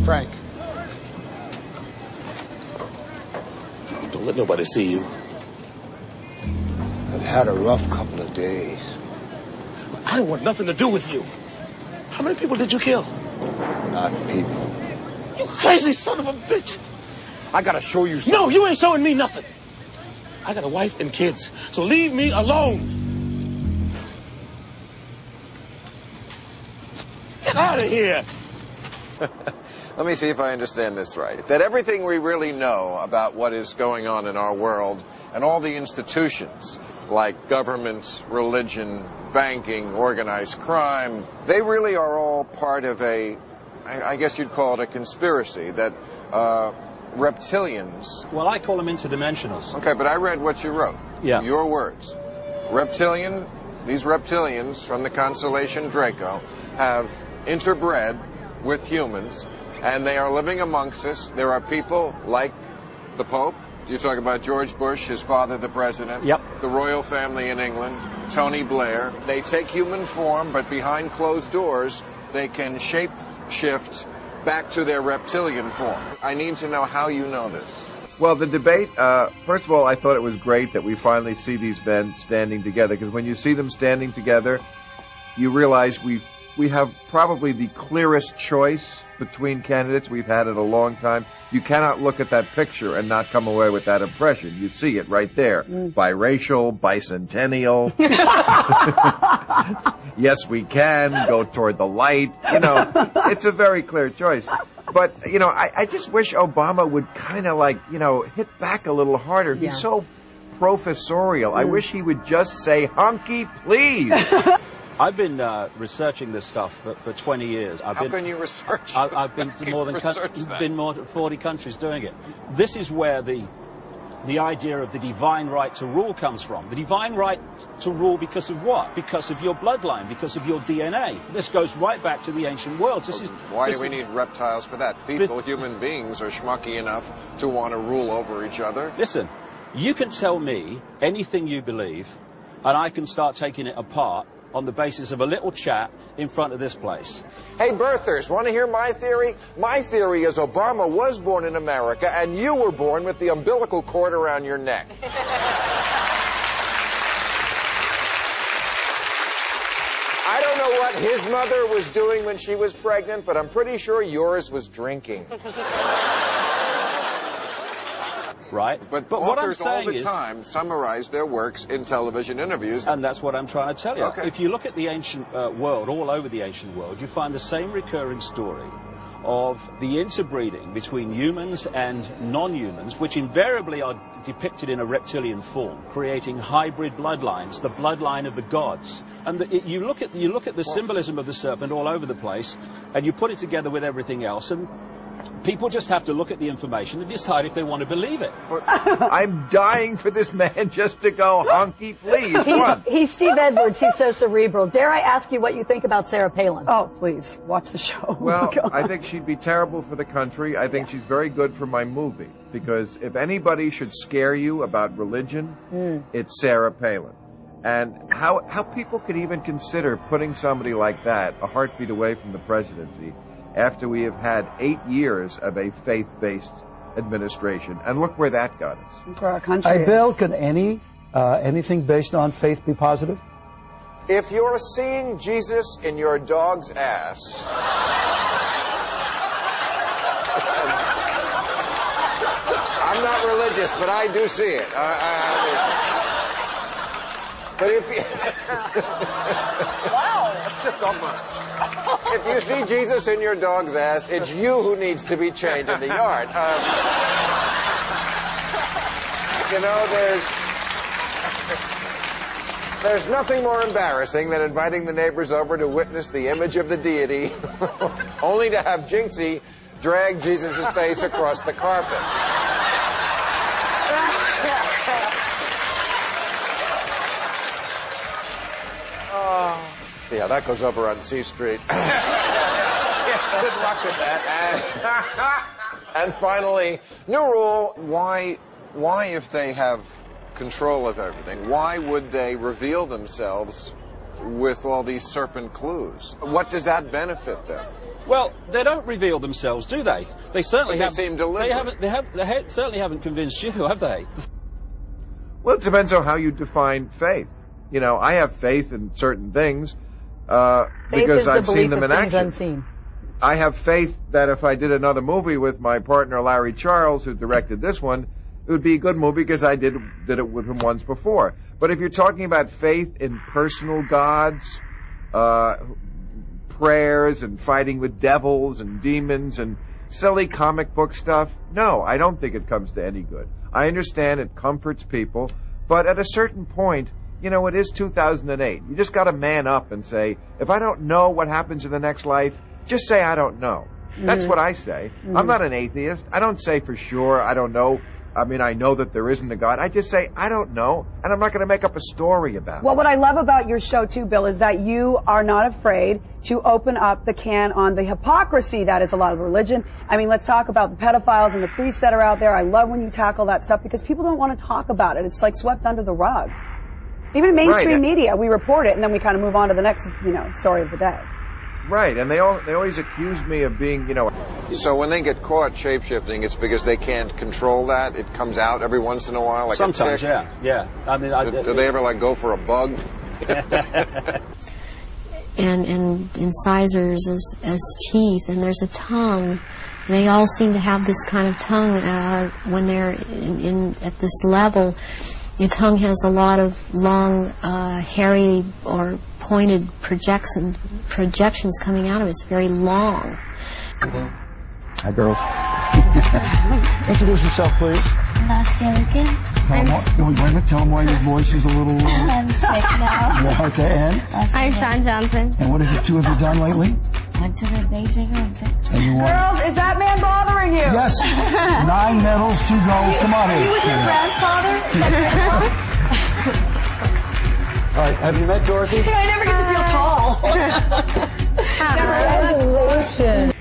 Frank. Don't let nobody see you. I've had a rough couple of days. I didn't want nothing to do with you. How many people did you kill? Not people. You crazy son of a bitch. I gotta show you something. No, you ain't showing me nothing. I got a wife and kids, so leave me alone. Get out of here. Let me see if I understand this right. That everything we really know about what is going on in our world and all the institutions like government, religion, banking, organized crime, they really are all part of a, I guess you'd call it a conspiracy that reptilians... Well, I call them interdimensionals. Okay, but I read what you wrote. Yeah. Your words. These reptilians from the constellation Draco have interbred with humans, and they are living amongst us. There are people like the Pope. You talk about George Bush, his father, the president. Yep. The royal family in England, Tony Blair. They take human form, but behind closed doors, they can shape-shift back to their reptilian form. I need to know how you know this. Well, the debate, first of all, I thought it was great that we finally see these men standing together, because when you see them standing together, you realize we have probably the clearest choice between candidates we've had in a long time. You cannot look at that picture and not come away with that impression. You see it right there. Biracial, bicentennial. Yes, we can. Go toward the light. You know, it's a very clear choice. But, you know, I just wish Obama would kind of like, you know, hit back a little harder. Yeah. He's so professorial. I wish he would just say, hunky, please. I've been researching this stuff for 20 years. How can you research? I've been to more than 40 countries doing it. This is where the idea of the divine right to rule comes from. The divine right to rule because of what? Because of your bloodline, because of your DNA. This goes right back to the ancient world. Why do we need reptiles for that? Human beings, are schmucky enough to want to rule over each other. Listen, you can tell me anything you believe, and I can start taking it apart on the basis of a little chat in front of this place. Hey, birthers, want to hear my theory? My theory is Obama was born in America, and you were born with the umbilical cord around your neck. I don't know what his mother was doing when she was pregnant, but I'm pretty sure yours was drinking. Right? But what I'm authors saying all the time summarize their works in television interviews. And that's what I'm trying to tell you. Okay. If you look at the ancient world, all over the ancient world, you find the same recurring story of the interbreeding between humans and non-humans, which invariably are depicted in a reptilian form, creating hybrid bloodlines, the bloodline of the gods. And you look at the symbolism of the serpent all over the place, and you put it together with everything else, and people just have to look at the information and decide if they want to believe it. I'm dying for this man just to go, honky, please. He's Steve Edwards. He's so cerebral. Dare I ask you what you think about Sarah Palin? Oh, please, watch the show. Well, I think she'd be terrible for the country. I think she's very good for my movie, because if anybody should scare you about religion, it's Sarah Palin. And how people could even consider putting somebody like that a heartbeat away from the presidency after we have had 8 years of a faith-based administration. And look where that got us. For our country. Hey, Bill, can anything based on faith be positive? If you're seeing Jesus in your dog's ass... I'm not religious, but I do see it. But if you... Wow. Just don't mind. If you see Jesus in your dog's ass, it's you who needs to be chained in the yard. You know, there's nothing more embarrassing than inviting the neighbors over to witness the image of the deity, only to have Jinxie drag Jesus' face across the carpet. See how that goes over on C Street. Good luck with that. And finally, new rule, why if they have control of everything, why would they reveal themselves with all these serpent clues. What does that benefit them? Well, they don't reveal themselves, do they? They certainly But they seem deliberate. They certainly haven't convinced you, have they? Well, it depends on how you define faith. You know, I have faith in certain things because I've seen them in action. Unseen. I have faith that if I did another movie with my partner Larry Charles, who directed this one, it would be a good movie because I did it with him once before. But if you're talking about faith in personal gods, prayers and fighting with devils and demons and silly comic book stuff, no, I don't think it comes to any good. I understand it comforts people, but at a certain point, you know, it is 2008. You just got to man up and say, if I don't know what happens in the next life, just say I don't know. That's what I say. I'm not an atheist. I don't say for sure I don't know. I mean, I know that there isn't a God. I just say, I don't know, and I'm not going to make up a story about it. Well, what I love about your show, too, Bill, is that you are not afraid to open up the can on the hypocrisy that is a lot of religion. I mean, let's talk about the pedophiles and the priests that are out there. I love when you tackle that stuff because people don't want to talk about it. It's like swept under the rug. Even in mainstream media, we report it, and then we kind of move on to the next, story of the day. Right, and they always accuse me of being, So when they get caught shape-shifting, it's because they can't control that? It comes out every once in a while? Like sometimes, yeah. I mean, do they ever, go for a bug? and incisors as teeth, and there's a tongue. They all seem to have this kind of tongue when they're at this level. The tongue has a lot of long, hairy or pointed projections coming out of it. It's very long. Hi, girls. Introduce yourself, please. Tell them why your voice is a little... I'm sick now. Yeah, okay, and? I'm Sean Johnson. And what have the two of you done lately? Went to the Beijing Olympics. And you won. Girls, is that man bothering you? Yes. 9 medals, 2 golds. Come on in. Are you with your grandfather? All right, have you met Dorothy? I never get to feel tall. Congratulations. Congratulations.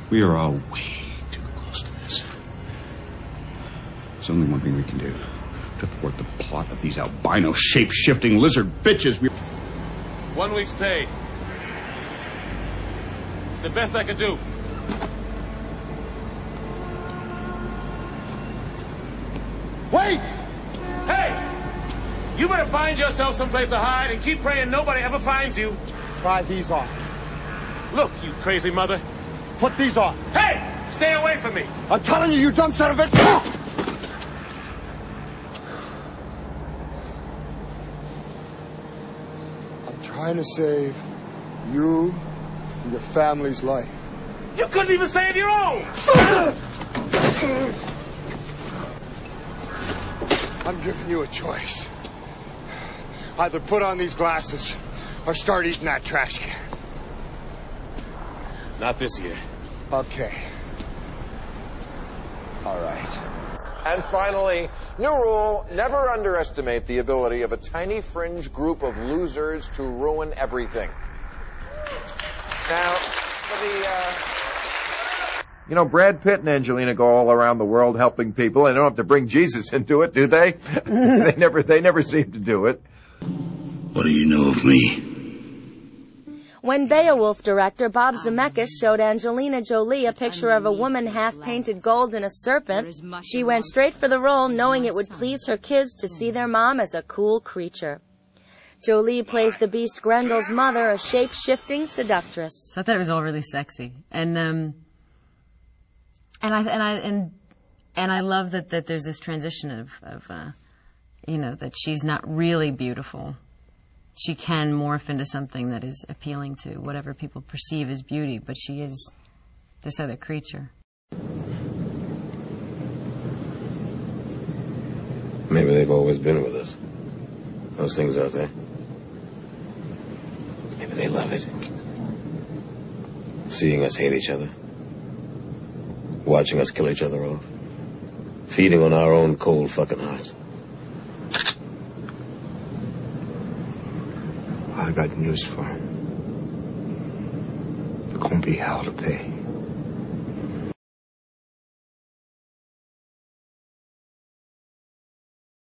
We are all way too close to this. There's only one thing we can do to thwart the plot of these albino shape-shifting lizard bitches. 1 week's pay. It's the best I could do. Wait! Hey! You better find yourself someplace to hide and keep praying nobody ever finds you. Try these on. Look, you crazy mother. Put these on. Hey! Stay away from me. I'm telling you, you dumb son of a... I'm trying to save you and your family's life. You couldn't even save your own. I'm giving you a choice. Either put on these glasses or start eating that trash can. Not this year. Okay. All right. And finally, new rule, never underestimate the ability of a tiny fringe group of losers to ruin everything. Now, for the... Brad Pitt and Angelina go all around the world helping people. They don't have to bring Jesus into it, do they? They never seem to do it. What do you know of me? When Beowulf director Bob Zemeckis showed Angelina Jolie a picture of a woman half-painted gold and a serpent, she went straight for the role knowing it would please her kids to see their mom as a cool creature. Jolie plays the beast Grendel's mother, a shape-shifting seductress. So I thought it was all really sexy. And I love that there's this transition of that she's not really beautiful. She can morph into something that is appealing to whatever people perceive as beauty, but she is this other creature. Maybe they've always been with us. Those things out there. Maybe they love it. Seeing us hate each other. Watching us kill each other off. Feeding on our own cold fucking hearts. I got news for him. There's gonna be hell to pay.